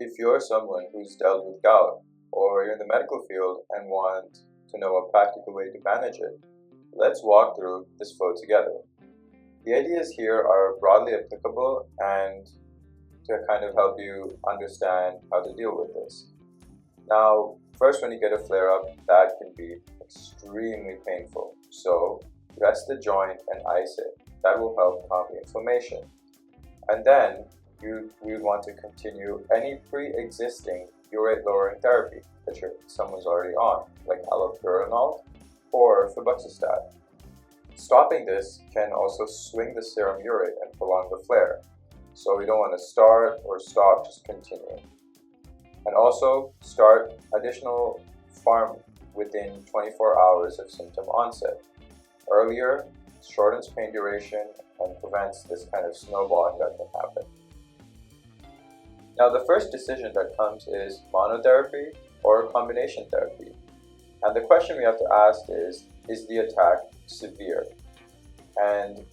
If you're someone who's dealt with gout, or you're in the medical field and want to know a practical way to manage it, let's walk through this flow together. The ideas here are broadly applicable and to kind of help you understand how to deal with this. Now, first, when you get a flare-up, that can be extremely painful. So, rest the joint and ice it. That will help calm the inflammation. And then, we would want to continue any pre-existing urate-lowering therapy that someone's already on, like allopurinol or febuxostat. Stopping this can also swing the serum urate and prolong the flare. So we don't want to start or stop, just continue. And also start additional pharm within 24 hours of symptom onset. Earlier shortens pain duration and prevents this kind of snowballing that can happen. Now the first decision that comes is monotherapy or combination therapy. And the question we have to ask is the attack severe? And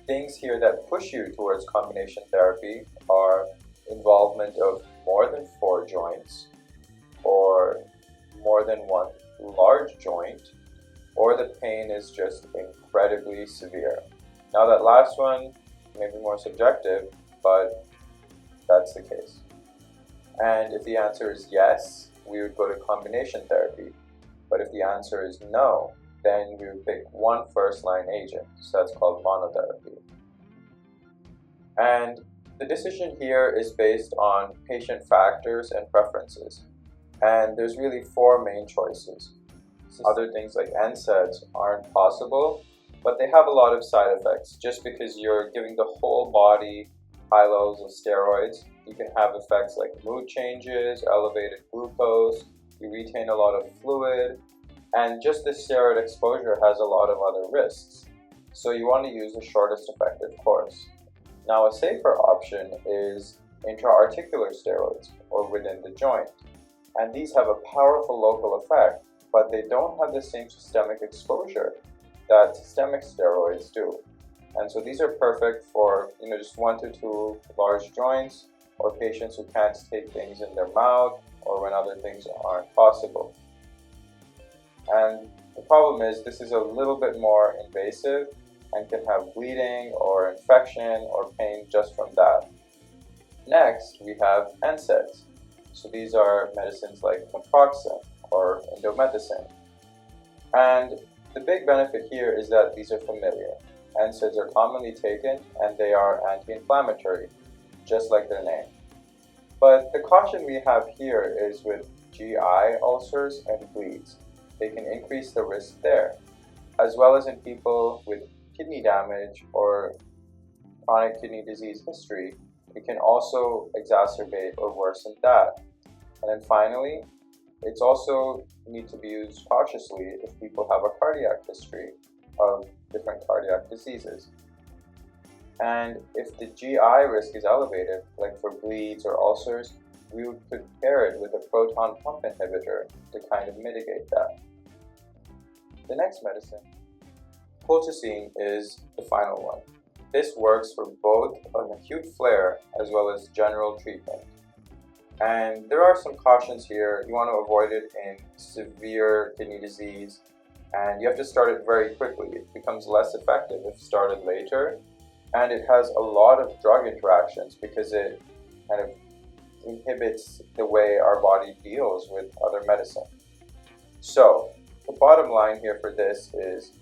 things here that push you towards combination therapy are involvement of more than 4 joints, or more than one large joint, or the pain is just incredibly severe. Now that last one may be more subjective, but that's the case. And if the answer is yes, we would go to combination therapy. But if the answer is no, then we would pick one first-line agent. So that's called monotherapy. And the decision here is based on patient factors and preferences. And there's really 4 main choices. Other things like NSAIDs aren't possible, but they have a lot of side effects. Just because you're giving the whole body high levels of steroids, you can have effects like mood changes, elevated glucose, you retain a lot of fluid, and just the steroid exposure has a lot of other risks. So you want to use the shortest effective course. Now a safer option is intra-articular steroids, or within the joint. And these have a powerful local effect, but they don't have the same systemic exposure that systemic steroids do. And so these are perfect for just 1 to 2 large joints, or patients who can't take things in their mouth, or when other things aren't possible. And the problem is this is a little bit more invasive and can have bleeding or infection or pain just from that. Next, we have NSAIDs. So these are medicines like naproxen or indomethacin. And the big benefit here is that these are familiar. NSAIDs are commonly taken and they are anti-inflammatory, just like their name. But the caution we have here is with GI ulcers and bleeds. They can increase the risk there, as well as in people with kidney damage or chronic kidney disease history. It can also exacerbate or worsen that. And then finally, it's also need to be used cautiously if people have a cardiac history of different cardiac diseases. And if the GI risk is elevated, like for bleeds or ulcers, we would pair it with a proton pump inhibitor to kind of mitigate that. The next medicine, colchicine, is the final one. This works for both an acute flare as well as general treatment. And there are some cautions here. You want to avoid it in severe kidney disease, and you have to start it very quickly. It becomes less effective if started later, and it has a lot of drug interactions because it kind of inhibits the way our body deals with other medicine. So the bottom line here for this is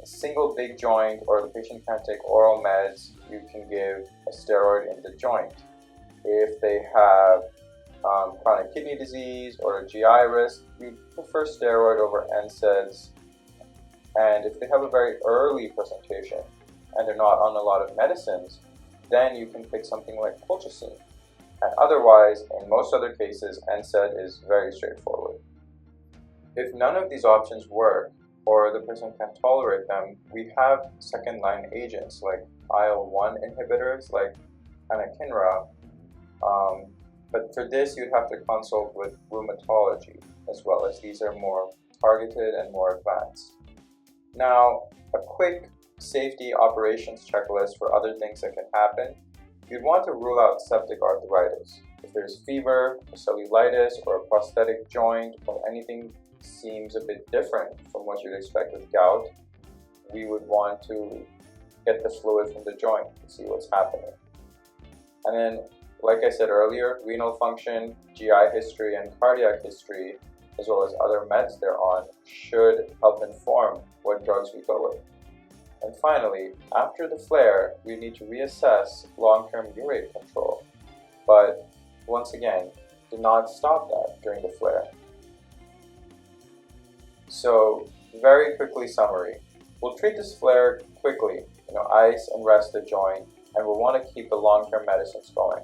a single big joint, or the patient can't take oral meds, you can give a steroid in the joint. If they have chronic kidney disease or a GI risk, we prefer steroid over NSAIDs. And if they have a very early presentation and they're not on a lot of medicines, then you can pick something like colchicine. And otherwise, in most other cases, NSAID is very straightforward. If none of these options work, or the person can't tolerate them, we have second-line agents like IL-1 inhibitors like anakinra. But for this, you'd have to consult with rheumatology as well, as these are more targeted and more advanced. Now, a quick safety operations checklist for other things that can happen you'd want to rule out septic arthritis. If there's fever, or cellulitis, or a prosthetic joint, or anything seems a bit different from what you'd expect with gout, we would want to get the fluid from the joint to see what's happening. And then, like I said earlier, renal function, GI history, and cardiac history, as well as other meds they're on, should help inform what drugs we go with. And finally, after the flare, we need to reassess long-term urate control. But once again, do not stop that during the flare. So, very quickly summary. We'll treat this flare quickly, ice and rest the joint, and we'll want to keep the long-term medicines going.